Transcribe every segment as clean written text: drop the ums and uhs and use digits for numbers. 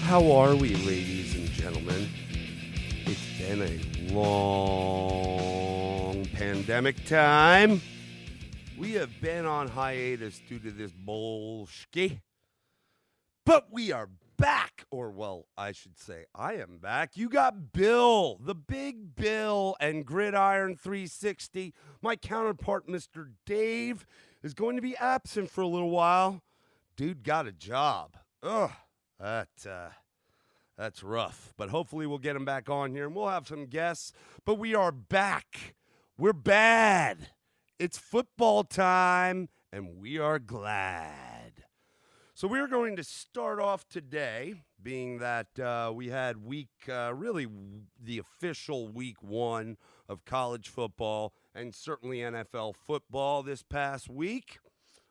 How are we, ladies and gentlemen? It's been a long pandemic time. We have been on hiatus due to this bullshit, but we are back. Or, well, I should say, I am back. You got Bill, the big Bill, and Gridiron 360. My counterpart, Mr. Dave, is going to be absent for a little while. Dude got a job. Ugh, that's rough. But hopefully we'll get him back on here and we'll have some guests. But we are back. We're bad. It's football time and we are glad. So we're going to start off today, being that we had the official week 1 of college football and certainly NFL football this past week.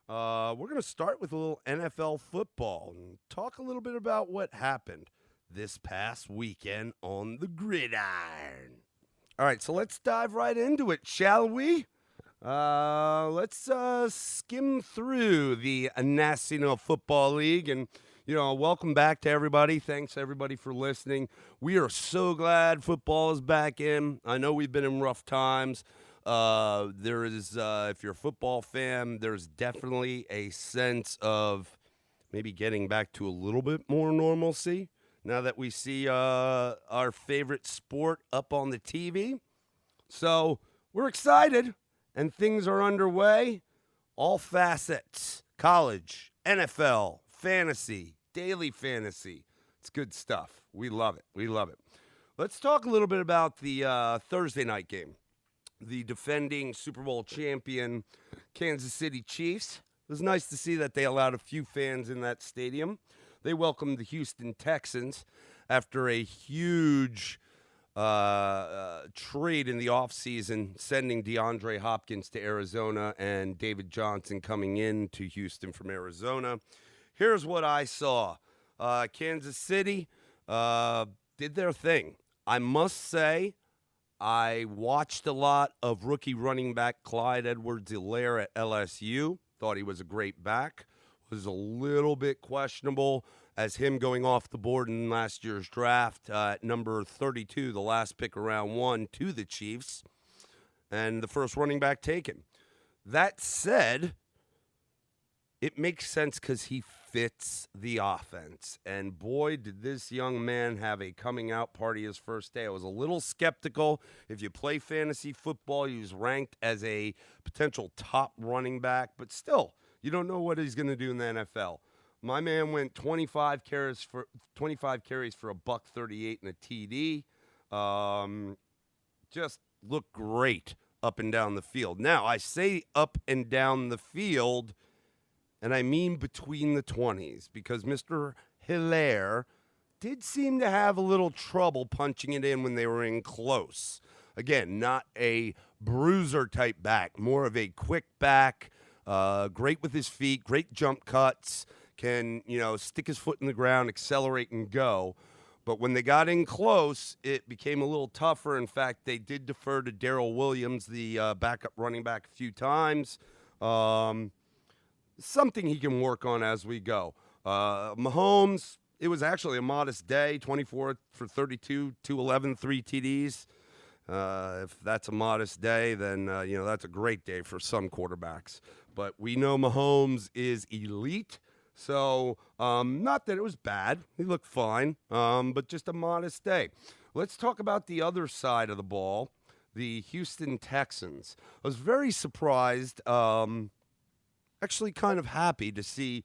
We're going to start with a little NFL football and talk a little bit about what happened this past weekend on the gridiron. All right, so let's dive right into it, shall we? Let's skim through the National Football League and, welcome back to everybody. Thanks, everybody, for listening. We are so glad football is back in. I know we've been in rough times. There is, if you're a football fan, there's definitely a sense of maybe getting back to a little bit more normalcy now that we see our favorite sport up on the TV. So we're excited, and things are underway. All facets, college, NFL, fantasy, daily fantasy. It's good stuff. We love it. We love it. Let's talk a little bit about the Thursday night game. The defending Super Bowl champion Kansas City Chiefs. It was nice to see that they allowed a few fans in that stadium. They welcomed the Houston Texans after a huge trade in the offseason, sending DeAndre Hopkins to Arizona and David Johnson coming in to Houston from Arizona. Here's what I saw. Kansas City did their thing. I must say, I watched a lot of rookie running back Clyde Edwards-Helaire at LSU. Thought he was a great back. Was a little bit questionable as him going off the board in last year's draft at number 32, the last pick around 1 to the Chiefs, and the first running back taken. That said, it makes sense because he fits the offense. And boy, did this young man have a coming out party his first day. I was a little skeptical. If you play fantasy football, he was ranked as a potential top running back, but still, you don't know what he's going to do in the NFL. My man went 25 carries for $138 and a TD. Just looked great up and down the field. Now, I say up and down the field, and I mean between the 20s, because Mr. Helaire did seem to have a little trouble punching it in when they were in close. Again, not a bruiser-type back, more of a quick back, great with his feet, great jump cuts, can, stick his foot in the ground, accelerate, and go. But when they got in close, it became a little tougher. In fact, they did defer to Darrell Williams, the backup running back, a few times. Something he can work on as we go. Mahomes, it was actually a modest day, 24 for 32, 211, 3 TDs. If that's a modest day, then, that's a great day for some quarterbacks. But we know Mahomes is elite. So, not that it was bad. He looked fine, but just a modest day. Let's talk about the other side of the ball, the Houston Texans. I was very surprised, actually kind of happy to see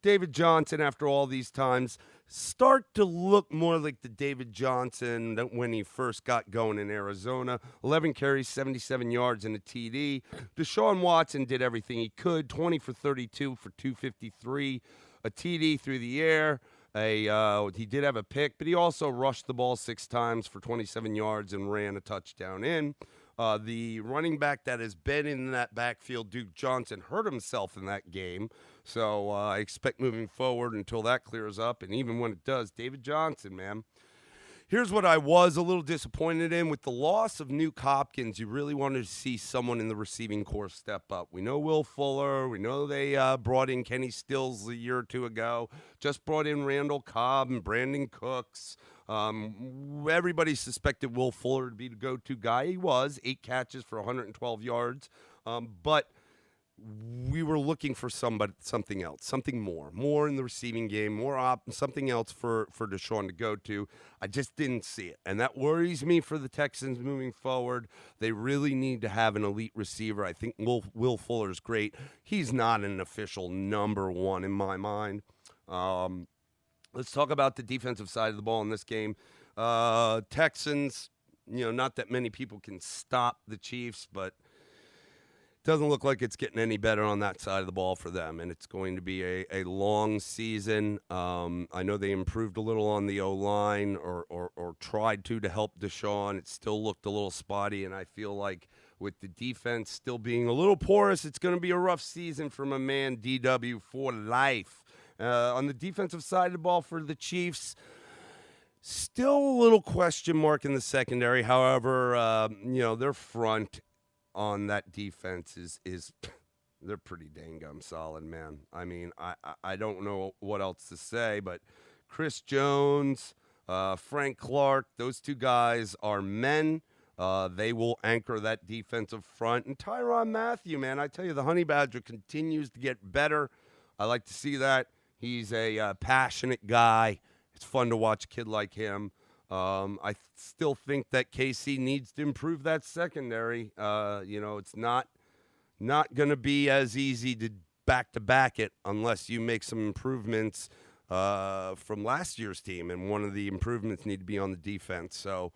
David Johnson, after all these times, start to look more like the David Johnson that when he first got going in Arizona. 11 carries, 77 yards, and a TD. Deshaun Watson did everything he could, 20 for 32 for 253, a TD through the air. He did have a pick, but he also rushed the ball 6 times for 27 yards and ran a touchdown in. The running back that has been in that backfield, Duke Johnson, hurt himself in that game. So I expect moving forward until that clears up, and even when it does, David Johnson, man, Here's what I was a little disappointed in. With the loss of Nuke Hopkins, you really wanted to see someone in the receiving corps step up. We know Will Fuller. We know they brought in Kenny Stills a year or two ago. Just brought in Randall Cobb and Brandon Cooks. Everybody suspected Will Fuller to be the go-to guy. He was. 8 catches for 112 yards. But we were looking for something else, something more in the receiving game, something else for Deshaun to go to. I just didn't see it, and that worries me for the Texans moving forward. They really need to have an elite receiver. I think Will Fuller's great. He's not an official number one in my mind. Let's talk about the defensive side of the ball in this game. Texans, not that many people can stop the Chiefs, but doesn't look like it's getting any better on that side of the ball for them, and it's going to be a long season. I know they improved a little on the O-line or tried to help Deshaun. It still looked a little spotty, and I feel like with the defense still being a little porous, it's going to be a rough season for my man DW for life. On the defensive side of the ball for the Chiefs, still a little question mark in the secondary. However, their front on that defense is they're pretty dang gum solid, man. I mean, I don't know what else to say, but Chris Jones, Frank Clark, those two guys are men. They will anchor that defensive front. And Tyrann Mathieu, man, I tell you, the Honey Badger continues to get better. I like to see that. He's a passionate guy. It's fun to watch a kid like him. I still think that KC needs to improve that secondary. It's not going to be as easy to back it unless you make some improvements from last year's team, and one of the improvements need to be on the defense. So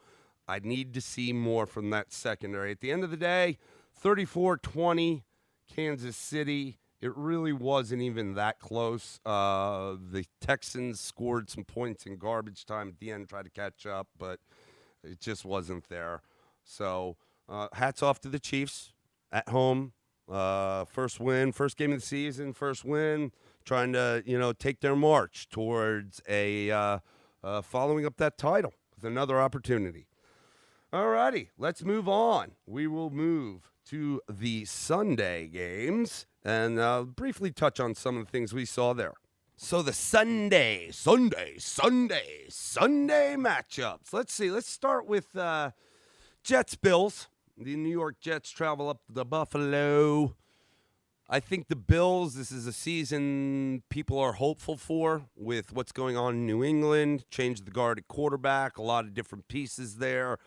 I need to see more from that secondary. At the end of the day, 34-20, Kansas City. It really wasn't even that close. The Texans scored some points in garbage time at the end, tried to catch up, but it just wasn't there. So hats off to the Chiefs at home. First win, first game of the season, first win, trying to, take their march towards following up that title with another opportunity. All righty, let's move on. We will move to the Sunday games and briefly touch on some of the things we saw there. So the Sunday matchups. Let's see. Let's start with Jets-Bills. The New York Jets travel up to Buffalo. I think the Bills, this is a season people are hopeful for with what's going on in New England. Changed the guard at quarterback, a lot of different pieces there.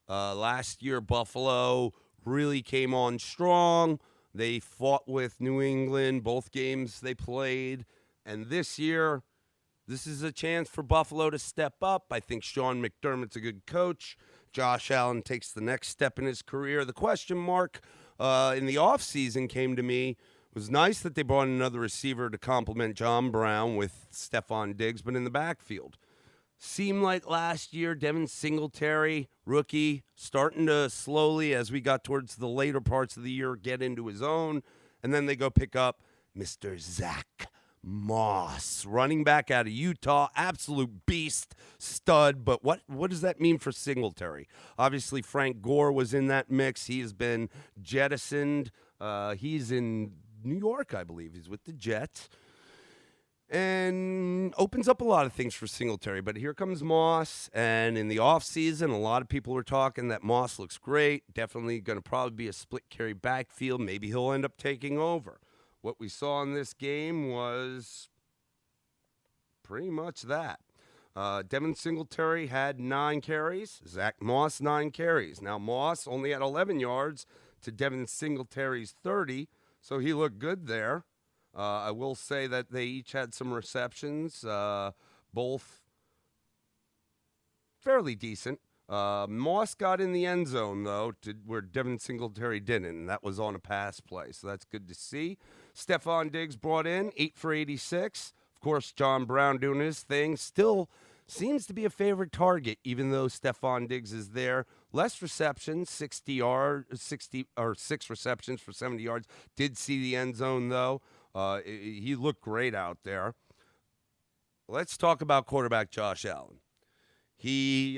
Last year, Buffalo really came on strong. They fought with New England, both games they played. And this year, this is a chance for Buffalo to step up. I think Sean McDermott's a good coach. Josh Allen takes the next step in his career. The question mark in the offseason came to me. It was nice that they brought in another receiver to complement John Brown with Stephon Diggs, but in the backfield. Seemed like last year, Devin Singletary, rookie, starting to slowly, as we got towards the later parts of the year, get into his own. And then they go pick up Mr. Zach Moss, running back out of Utah, absolute beast, stud. But what does that mean for Singletary? Obviously, Frank Gore was in that mix. He has been jettisoned. He's in New York, I believe. He's with the Jets. And opens up a lot of things for Singletary. But here comes Moss, and in the offseason, a lot of people were talking that Moss looks great, definitely going to probably be a split-carry backfield. Maybe he'll end up taking over. What we saw in this game was pretty much that. Devin Singletary had 9 carries. Zach Moss, 9 carries. Now, Moss only had 11 yards to Devin Singletary's 30, so he looked good there. I will say that they each had some receptions, both fairly decent. Moss got in the end zone, though, where Devin Singletary didn't, and that was on a pass play, so that's good to see. Stephon Diggs brought in 8 for 86. Of course, John Brown doing his thing. Still seems to be a favorite target, even though Stephon Diggs is there. Less receptions, 6 receptions for 70 yards. Did see the end zone, though. He looked great out there. Let's talk about quarterback Josh Allen. he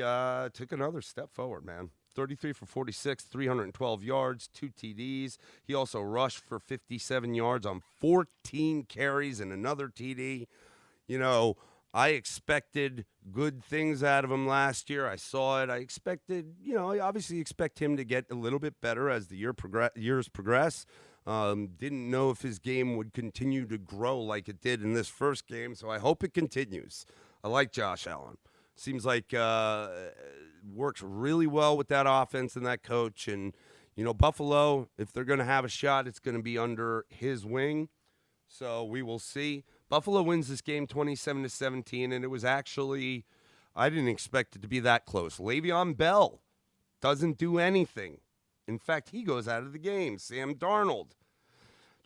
took another step forward, man. 33 for 46, 312 yards, 2 TDs. He also rushed for 57 yards on 14 carries and another TD. You know, I expected good things out of him last year. I saw it. I expected, I obviously expect him to get a little bit better as the years progress. Didn't know if his game would continue to grow like it did in this first game, so I hope it continues. I like Josh Allen. Seems like works really well with that offense and that coach. And, Buffalo, if they're going to have a shot, it's going to be under his wing. So we will see. Buffalo wins this game 27-17, and it was actually, I didn't expect it to be that close. Le'Veon Bell doesn't do anything. In fact, he goes out of the game. Sam Darnold,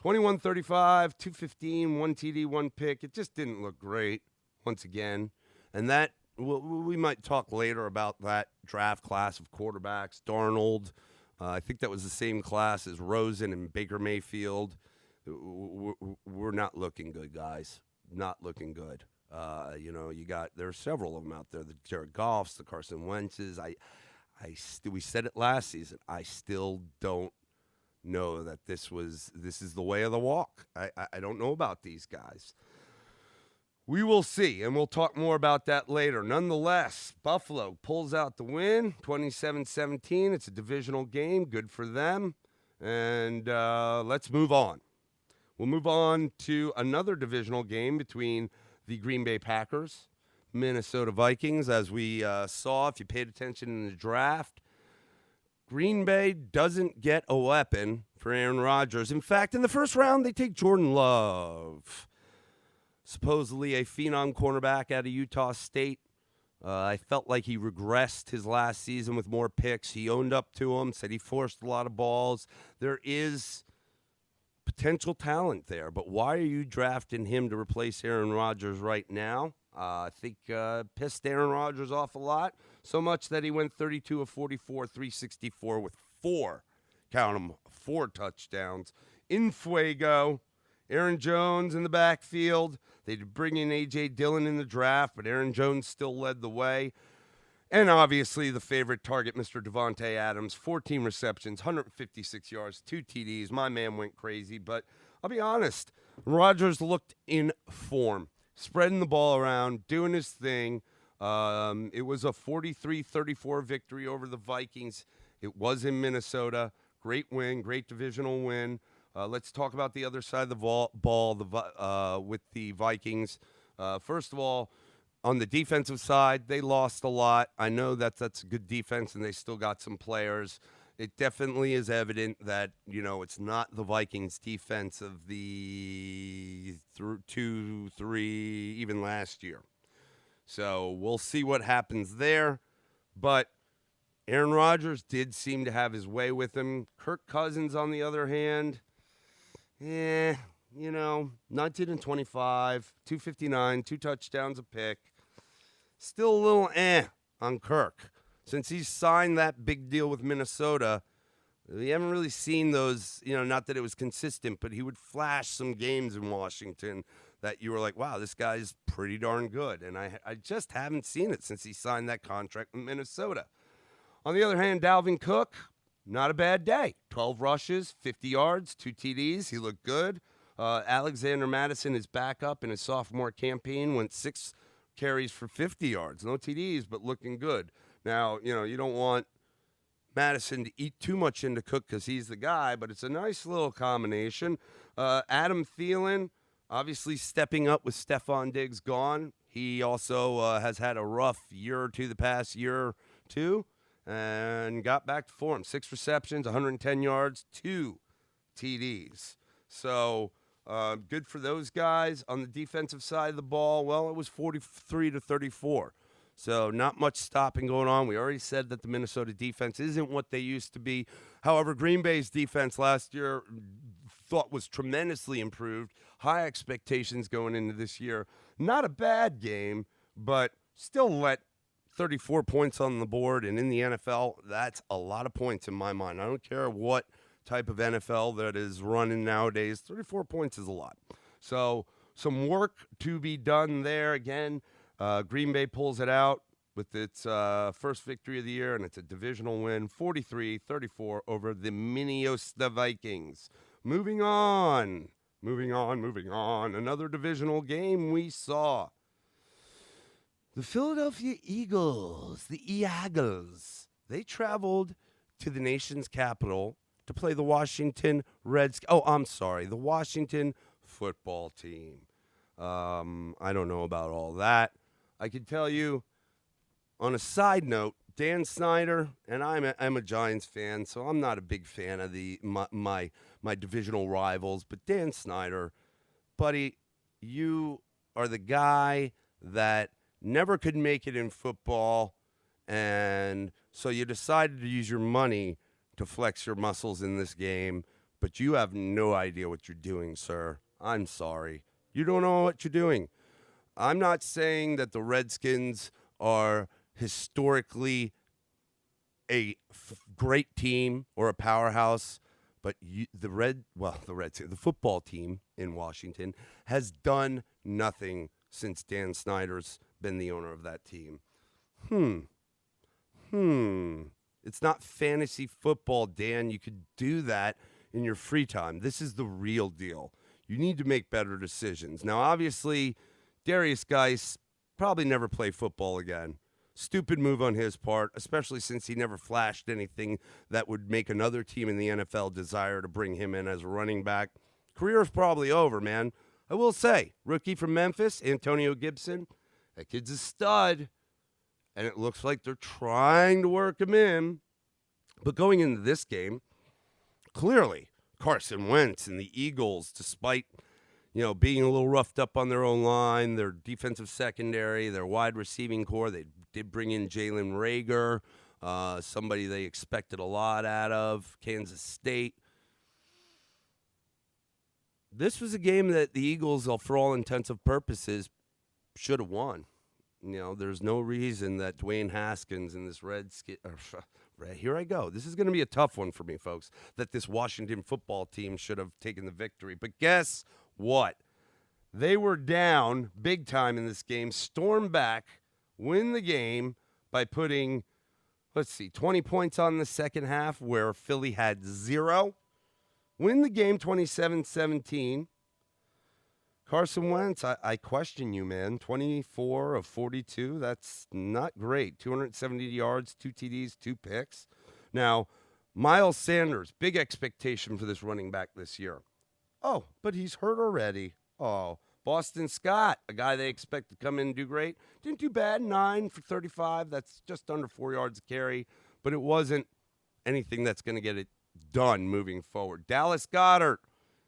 21-35, 215, 1 TD, 1 pick. It just didn't look great once again. And that, we might talk later about that draft class of quarterbacks. Darnold, I think that was the same class as Rosen and Baker Mayfield. We're not looking good, guys. Not looking good. There are several of them out there. The Jared Goffs, the Carson Wentzes. We said it last season. I still don't know that this is the way of the walk. I don't know about these guys. We will see, and we'll talk more about that later. Nonetheless, Buffalo pulls out the win, 27-17. It's a divisional game. Good for them. And let's move on. We'll move on to another divisional game between the Green Bay Packers, Minnesota Vikings. As we saw, if you paid attention in the draft, Green Bay doesn't get a weapon for Aaron Rodgers. In fact, in the first round, they take Jordan Love, supposedly a phenom cornerback out of Utah State. I felt like he regressed his last season with more picks. He owned up to them, said he forced a lot of balls. There is potential talent there, but why are you drafting him to replace Aaron Rodgers right now? I think pissed Aaron Rodgers off a lot, so much that he went 32 of 44, 364 with 4 touchdowns. In fuego. Aaron Jones in the backfield. They bring in A.J. Dillon in the draft, but Aaron Jones still led the way. And obviously the favorite target, Mr. Devontae Adams, 14 receptions, 156 yards, 2 TDs. My man went crazy, but I'll be honest, Rodgers looked in form, spreading the ball around, doing his thing. It was a 43-34 victory over the Vikings. It was in Minnesota. Great win, great divisional win. Let's talk about the other side of the ball with the Vikings. First of all, on the defensive side, they lost a lot. I know that's a good defense, and they still got some players. It definitely is evident that, it's not the Vikings' defense of the 2, 3, even last year. So we'll see what happens there. But Aaron Rodgers did seem to have his way with him. Kirk Cousins, on the other hand, 19 and 25, 259, 2 touchdowns, a pick. Still a little on Kirk. Since he's signed that big deal with Minnesota, we haven't really seen those, not that it was consistent, but he would flash some games in Washington that you were like, wow, this guy's pretty darn good. And I just haven't seen it since he signed that contract with Minnesota. On the other hand, Dalvin Cook, not a bad day. 12 rushes, 50 yards, 2 TDs. He looked good. Alexander Madison is back up in his sophomore campaign, went 6 carries for 50 yards. No TDs, but looking good. Now, you don't want Madison to eat too much into Cook because he's the guy, but it's a nice little combination. Adam Thielen, obviously stepping up with Stephon Diggs gone. He also has had a rough year or two the past year or two and got back to form. 6 receptions, 110 yards, 2 TDs. So good for those guys. On the defensive side of the ball, well, it was 43-34. So not much stopping going on. We already said that the Minnesota defense isn't what they used to be. However, Green Bay's defense last year thought was tremendously improved. High expectations going into this year. Not a bad game, but still let 34 points on the board. And in the NFL, that's a lot of points in my mind. I don't care what type of NFL that is running nowadays. 34 points is a lot. So some work to be done there. Again, Green Bay pulls it out. with its first victory of the year, and it's a divisional win, 43-34 over the Minnesota Vikings. Moving on. Another divisional game we saw. The Philadelphia Eagles, the Eagles, they traveled to the nation's capital to play the Washington Redskins. Oh, I'm sorry, the Washington football team. I don't know about all that. I can tell you, on a side note, Dan Snyder, and I'm a Giants fan, so I'm not a big fan of my divisional rivals. But Dan Snyder, buddy, you are the guy that never could make it in football, and so you decided to use your money to flex your muscles in this game, but you have no idea what you're doing, sir. I'm sorry. You don't know what you're doing. I'm not saying that the Redskins are historically a great team or a powerhouse, but the football team in Washington has done nothing since Dan Snyder's been the owner of that team. It's not fantasy football, Dan. You could do that in your free time. This is the real deal. You need to make better decisions. Now, obviously, Darius Geis probably never play football again. Stupid move on his part, especially since he never flashed anything that would make another team in the NFL desire to bring him in as a running back. Career's probably over, man. I will say, rookie from Memphis, Antonio Gibson, that kid's a stud, and it looks like they're trying to work him in. But going into this game, clearly, Carson Wentz and the Eagles, despite being a little roughed up on their own line, their defensive secondary, their wide receiving core, they did bring in Jalen Reagor, somebody they expected a lot out of, Kansas State. This was a game that the Eagles, for all intents and purposes, should have won. There's no reason that Dwayne Haskins and this here I go. This is going to be a tough one for me, folks, that this Washington football team should have taken the victory. But guess what? They were down big time in this game, storm back, win the game by putting, 20 points on the second half where Philly had 0. Win the game 27-17. Carson Wentz, I question you, man. 24 of 42, that's not great. 270 yards, 2 TDs, 2 picks. Now, Miles Sanders, big expectation for this running back this year. Oh, but he's hurt already. Oh, Boston Scott, a guy they expect to come in and do great. Didn't do bad, 9 for 35. That's just under 4 yards a carry, but it wasn't anything that's going to get it done moving forward. Dallas Goedert.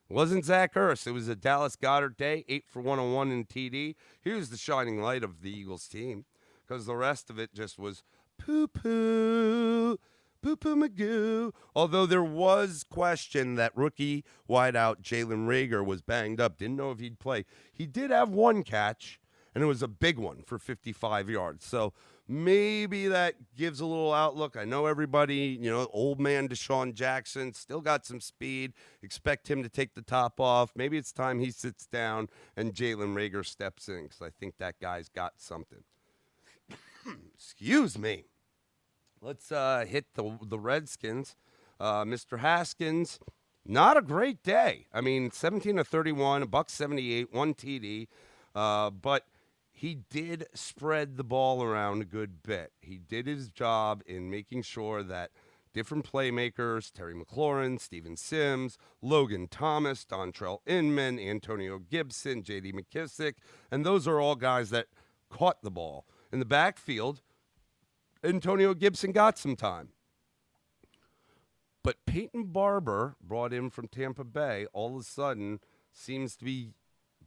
It wasn't Zach Ertz. It was a Dallas Goedert day, 8 for 101 in TD. He was the shining light of the Eagles team because the rest of it just was poo-poo Magoo. Although there was question that rookie wideout Jalen Reagor was banged up. Didn't know if he'd play. He did have one catch, and it was a big one for 55 yards. So maybe that gives a little outlook. I know everybody, old man Deshaun Jackson still got some speed. Expect him to take the top off. Maybe it's time he sits down and Jalen Reagor steps in because I think that guy's got something. Excuse me. Let's hit the Redskins. Mr. Haskins, not a great day. I mean, 17 of 31, $178, 1 TD, but he did spread the ball around a good bit. He did his job in making sure that different playmakers, Terry McLaurin, Steven Sims, Logan Thomas, Dontrell Inman, Antonio Gibson, J.D. McKissick, and those are all guys that caught the ball. In the backfield, Antonio Gibson got some time. But Peyton Barber, brought in from Tampa Bay, all of a sudden seems to be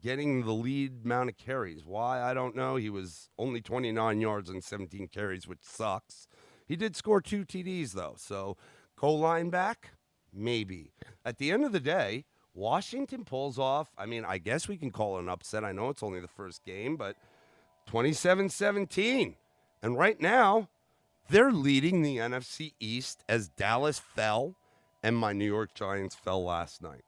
getting the lead amount of carries. Why? I don't know. He was only 29 yards and 17 carries, which sucks. He did score 2 TDs, though. So, goal line back? Maybe. At the end of the day, Washington pulls off, I guess we can call it an upset. I know it's only the first game, but 27-17. And right now, they're leading the NFC East as Dallas fell and my New York Giants fell last night.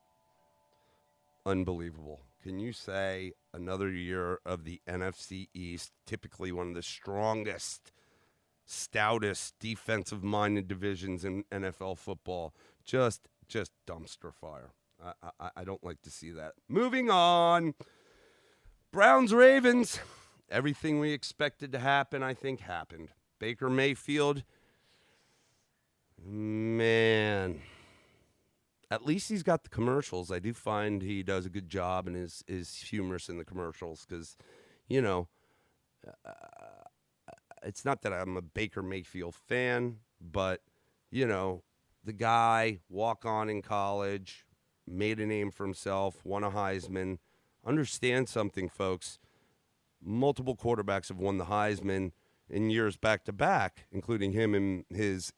Unbelievable. Can you say another year of the NFC East, typically one of the strongest stoutest defensive-minded divisions in NFL football. Just dumpster fire. I don't like to see that. Moving on. Browns-Ravens. Everything we expected to happen, I think, happened. Baker Mayfield, man, at least he's got the commercials. I do find he does a good job and is humorous in the commercials because, you know, it's not that I'm a Baker Mayfield fan, but, you know, the guy, walk on in college, made a name for himself, won a Heisman. Understand something, folks. Multiple quarterbacks have won the Heisman in years back to back, including him and his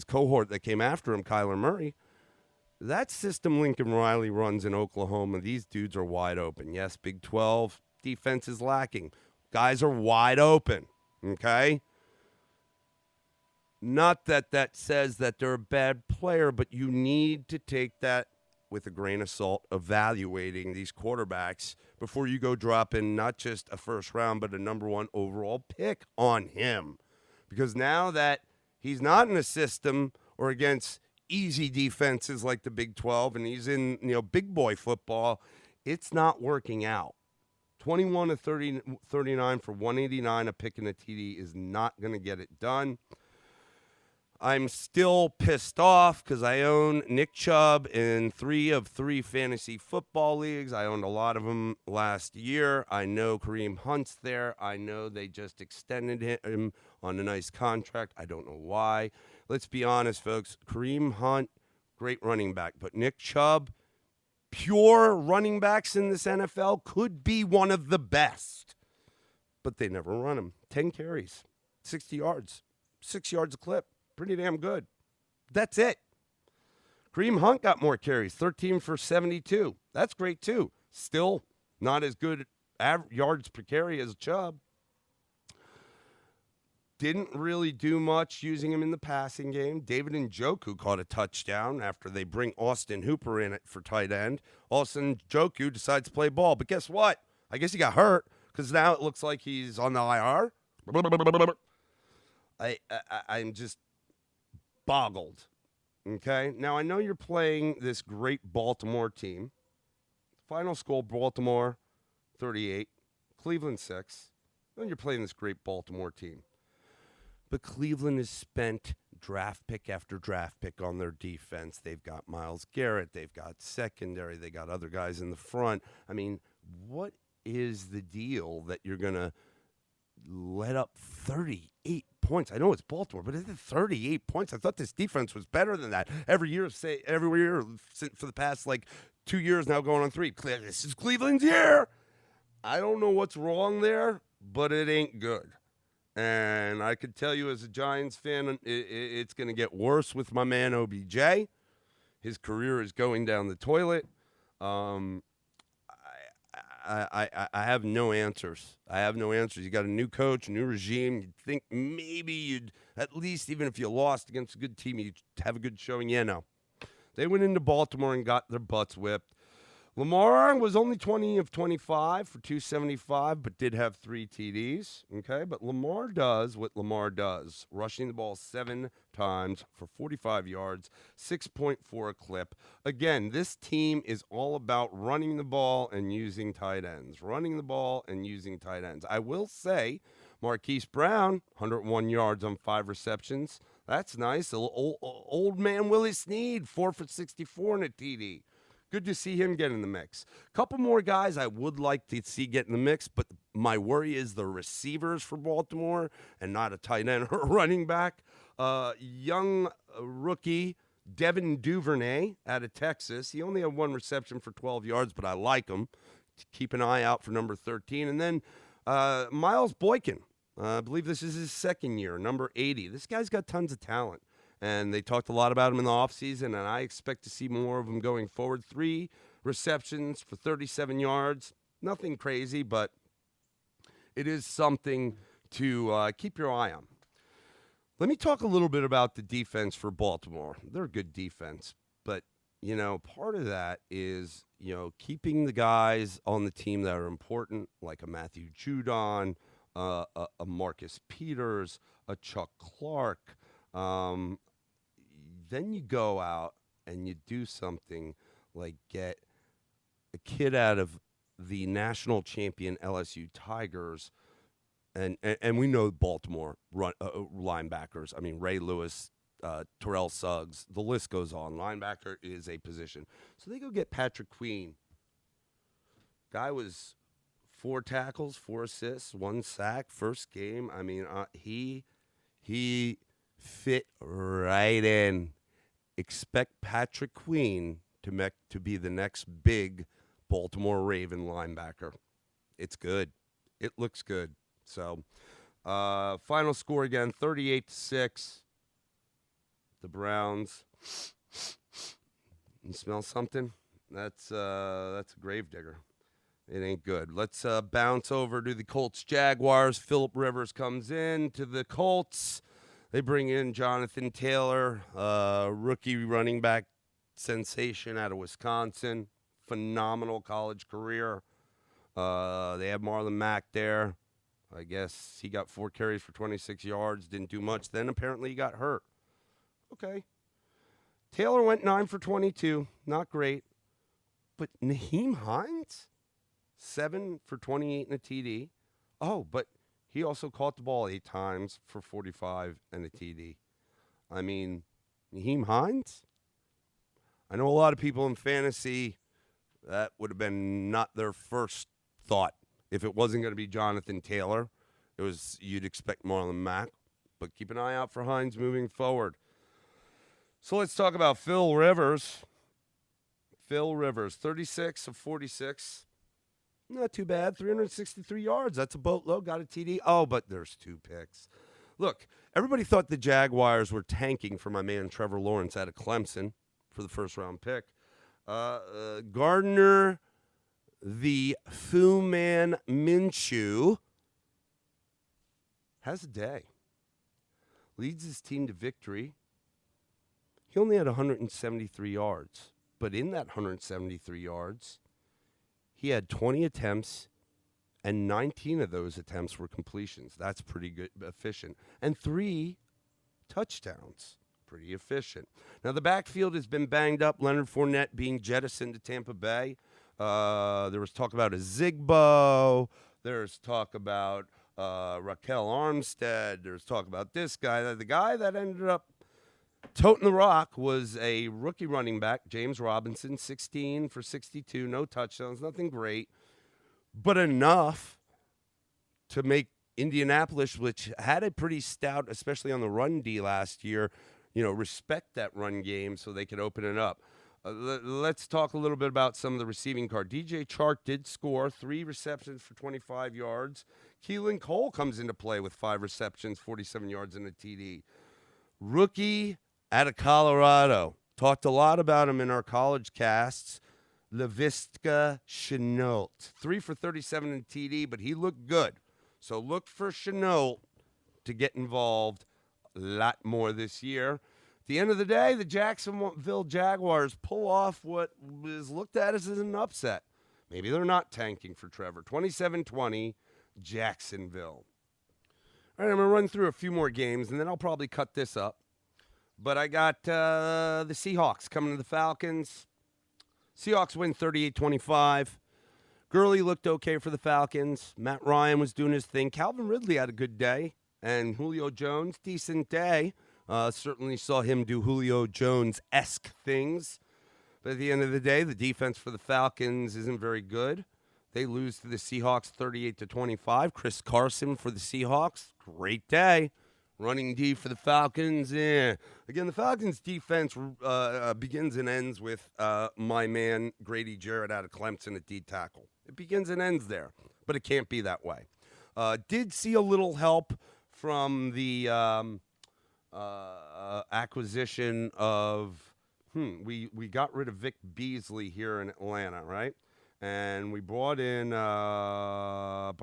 cohort that came after him, Kyler Murray. That system Lincoln Riley runs in Oklahoma, these dudes are wide open. Yes, Big 12 defense is lacking. Guys are wide open, okay? Not that says that they're a bad player, but you need to take that with a grain of salt, evaluating these quarterbacks before you go drop in not just a first round, but a number 1 overall pick on him. Because now that he's not in a system or against easy defenses like the Big 12 and he's in, big boy football, it's not working out. 21 to 39 for 189, a pick and a TD is not going to get it done. I'm still pissed off because I own Nick Chubb in 3 of 3 fantasy football leagues. I owned a lot of them last year. I know Kareem Hunt's there. I know they just extended him on a nice contract. I don't know why. Let's be honest, folks. Kareem Hunt, great running back. But Nick Chubb, pure running backs in this NFL, could be one of the best. But they never run him. 10 carries, 60 yards, 6 yards a clip. Pretty damn good. That's it. Kareem Hunt got more carries, 13 for 72. That's great, too. Still not as good yards per carry as Chubb. Didn't really do much using him in the passing game. David Njoku caught a touchdown after they bring Austin Hooper in it for tight end. Austin Njoku decides to play ball. But guess what? I guess he got hurt because now it looks like he's on the IR. I'm just boggled. Okay? Now, I know you're playing this great Baltimore team. Final score, Baltimore 38, Cleveland 6. Then you're playing this great Baltimore team. But Cleveland has spent draft pick after draft pick on their defense. They've got Myles Garrett. They've got secondary. They got other guys in the front. I mean, what is the deal that you're going to let up 38 points? I know it's Baltimore, but it's 38 points. I thought this defense was better than that. Every year for the past 2 years now going on 3. This is Cleveland's year. I don't know what's wrong there, but it ain't good. And I could tell you as a Giants fan, it's going to get worse with my man OBJ. His career is going down the toilet. I have no answers. You got a new coach, new regime. You'd think maybe you'd, at least even if you lost against a good team, you'd have a good showing. Yeah, no. They went into Baltimore and got their butts whipped. Lamar was only 20 of 25 for 275, but did have 3 TDs. Okay, but Lamar does what Lamar does, rushing the ball 7 times for 45 yards, 6.4 a clip. Again, this team is all about running the ball and using tight ends. I will say, Marquise Brown, 101 yards on 5 receptions. That's nice. Old man Willie Snead, 4 for 64 and a TD. Good to see him get in the mix. Couple more guys I would like to see get in the mix, but my worry is the receivers for Baltimore and not a tight end or running back. Young rookie Devin Duvernay out of Texas. He only had 1 reception for 12 yards, but I like him. Keep an eye out for number 13. And then Miles Boykin. I believe this is his second year, number 80. This guy's got tons of talent. And they talked a lot about him in the offseason, and I expect to see more of him going forward. 3 receptions for 37 yards. Nothing crazy, but it is something to keep your eye on. Let me talk a little bit about the defense for Baltimore. They're a good defense, but, part of that is, keeping the guys on the team that are important, like a Matthew Judon, a Marcus Peters, a Chuck Clark. Then you go out and you do something like get a kid out of the national champion LSU Tigers, and we know Baltimore linebackers. I mean, Ray Lewis, Terrell Suggs, the list goes on. Linebacker is a position. So they go get Patrick Queen. Guy was 4 tackles, 4 assists, 1 sack, first game. I mean, he fit right in. Expect Patrick Queen to be the next big Baltimore Raven linebacker. It's good. It looks good. So, final score again, 38-6. The Browns. You smell something? That's a gravedigger. It ain't good. Let's bounce over to the Colts Jaguars. Phillip Rivers comes in to the Colts. They bring in Jonathan Taylor, rookie running back sensation out of Wisconsin. Phenomenal college career. They have Marlon Mack there. I guess he got 4 carries for 26 yards. Didn't do much. Then apparently he got hurt. Okay. Taylor went 9 for 22. Not great. But Nyheim Hines? 7 for 28 and a TD. Oh, but he also caught the ball 8 times for 45 and a TD. I mean, Nyheim Hines? I know a lot of people in fantasy, that would have been not their first thought. If it wasn't going to be Jonathan Taylor, you'd expect Marlon Mack. But keep an eye out for Hines moving forward. So let's talk about Phil Rivers. Phil Rivers, 36 of 46. Not too bad. 363 yards. That's a boatload. Got a TD. Oh, but there's 2 picks. Look, everybody thought the Jaguars were tanking for my man Trevor Lawrence out of Clemson for the first-round pick. Gardner, the Fu Man Minshew, has a day. Leads his team to victory. He only had 173 yards. But in that 173 yards, he had 20 attempts, and 19 of those attempts were completions. That's pretty good, efficient. And 3 touchdowns. Pretty efficient. Now, the backfield has been banged up. Leonard Fournette being jettisoned to Tampa Bay. There was talk about a Zigbo. There's talk about Raquel Armstead. There's talk about this guy. The guy that ended up toting the rock was a rookie running back, James Robinson, 16 for 62, no touchdowns, nothing great, but enough to make Indianapolis, which had a pretty stout, especially on the run D last year, respect that run game so they could open it up. Let's talk a little bit about some of the receiving card. DJ Chark did score 3 receptions for 25 yards. Keelan Cole comes into play with 5 receptions, 47 yards, and a TD. Rookie out of Colorado. Talked a lot about him in our college casts. Laviska Shenault. 3 for 37 in TD, but he looked good. So look for Shenault to get involved a lot more this year. At the end of the day, the Jacksonville Jaguars pull off what is looked at as an upset. Maybe they're not tanking for Trevor. 27-20, Jacksonville. All right, I'm going to run through a few more games, and then I'll probably cut this up. But I got the Seahawks coming to the Falcons. Seahawks win 38-25. Gurley looked okay for the Falcons. Matt Ryan was doing his thing. Calvin Ridley had a good day. And Julio Jones, decent day. Certainly saw him do Julio Jones-esque things. But at the end of the day, the defense for the Falcons isn't very good. They lose to the Seahawks 38-25. Chris Carson for the Seahawks, great day. Running D for the Falcons, yeah. Again, the Falcons' defense begins and ends with my man Grady Jarrett out of Clemson at D tackle. It begins and ends there, but it can't be that way. Did see a little help from the acquisition of we got rid of Vic Beasley here in Atlanta, right? And we brought in what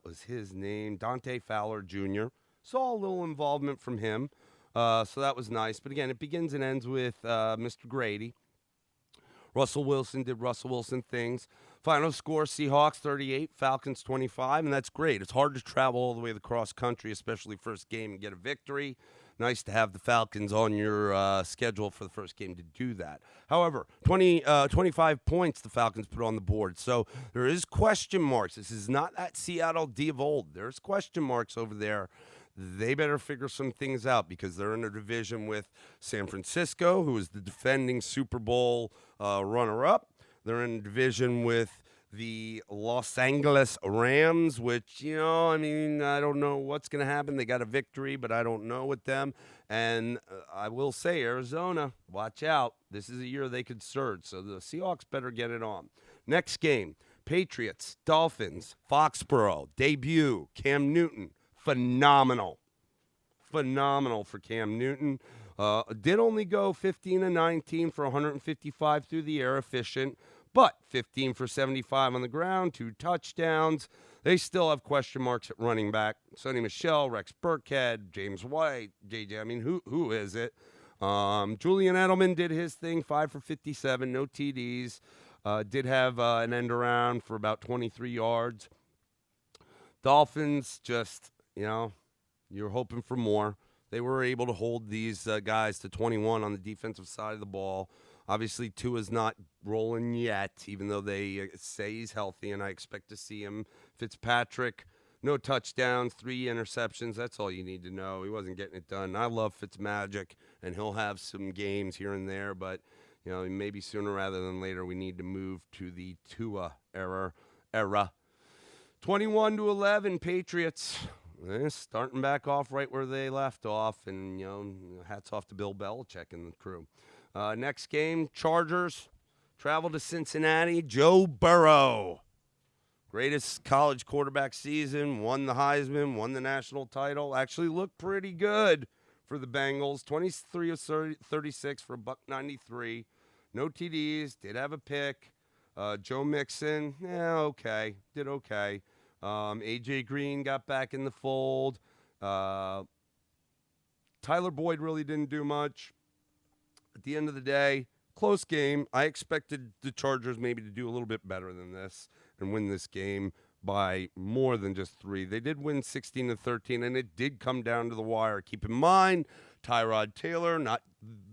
was his name? Dante Fowler Jr. Saw a little involvement from him, so that was nice. But again, it begins and ends with Mr. Grady. Russell Wilson did Russell Wilson things. Final score, Seahawks 38, Falcons 25, and that's great. It's hard to travel all the way across country, especially first game, and get a victory. Nice to have the Falcons on your schedule for the first game to do that. However, 25 points the Falcons put on the board, so there is question marks. This is not that Seattle D of old. There's question marks over there. They better figure some things out because they're in a division with San Francisco, who is the defending Super Bowl runner-up. They're in a division with the Los Angeles Rams, which, I don't know what's going to happen. They got a victory, but I don't know with them. And I will say, Arizona, watch out. This is a year they could surge, so the Seahawks better get it on. Next game, Patriots, Dolphins, Foxborough, debut, Cam Newton. Phenomenal for Cam Newton. Did only go 15-19 for 155 through the air, efficient, but 15 for 75 on the ground, 2 touchdowns. They still have question marks at running back. Sonny Michel, Rex Burkhead, James White, JJ. I mean, who is it? Julian Edelman did his thing, 5 for 57, no TDs. Did have an end around for about 23 yards. Dolphins just, you're hoping for more. They were able to hold these guys to 21 on the defensive side of the ball. Obviously, Tua's not rolling yet, even though they say he's healthy, and I expect to see him. Fitzpatrick, no touchdowns, 3 interceptions. That's all you need to know. He wasn't getting it done. I love Fitzmagic, and he'll have some games here and there, but maybe sooner rather than later we need to move to the Tua era. 21-11, Patriots. Starting back off right where they left off, and hats off to Bill Belichick and the crew. Next game, Chargers travel to Cincinnati. Joe Burrow, greatest college quarterback season, won the Heisman, won the national title. Actually looked pretty good for the Bengals. 23 of 36 for $193. No TDs. Did have a pick. Joe Mixon, did okay. A.J. Green got back in the fold. Tyler Boyd really didn't do much. At the end of the day, close game. I expected the Chargers maybe to do a little bit better than this and win this game by more than just 3. They did win 16-13, and it did come down to the wire. Keep in mind, Tyrod Taylor, not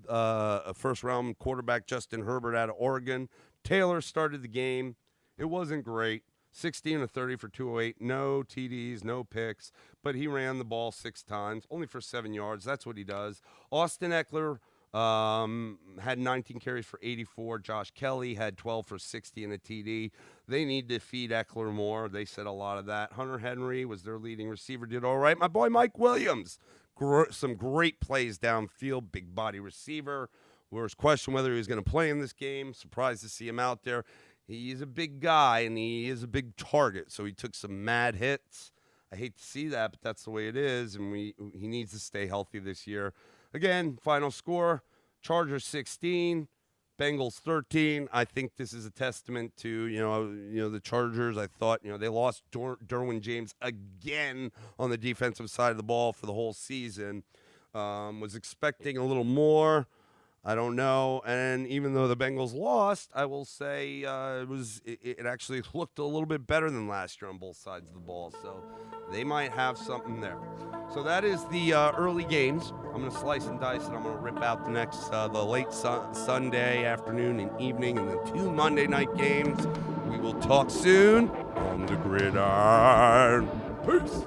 a first-round quarterback, Justin Herbert out of Oregon. Taylor started the game. It wasn't great. 16-30 for 208. No TDs, no picks, but he ran the ball 6 times, only for 7 yards. That's what he does. Austin Eckler had 19 carries for 84. Josh Kelly had 12 for 60 and a TD. They need to feed Eckler more. They said a lot of that. Hunter Henry was their leading receiver, did all right. My boy Mike Williams, some great plays downfield, big body receiver. There was question whether he was going to play in this game. Surprised to see him out there. He's a big guy, and he is a big target, so he took some mad hits. I hate to see that, but that's the way it is, and he needs to stay healthy this year. Again, final score, Chargers 16, Bengals 13. I think this is a testament to, the Chargers. I thought, they lost Derwin James again on the defensive side of the ball for the whole season. Was expecting a little more. I don't know. And even though the Bengals lost, I will say it actually looked a little bit better than last year on both sides of the ball. So they might have something there. So that is the early games. I'm going to slice and dice, and I'm going to rip out the late Sunday afternoon and evening, and the 2 Monday night games. We will talk soon on the gridiron. Peace.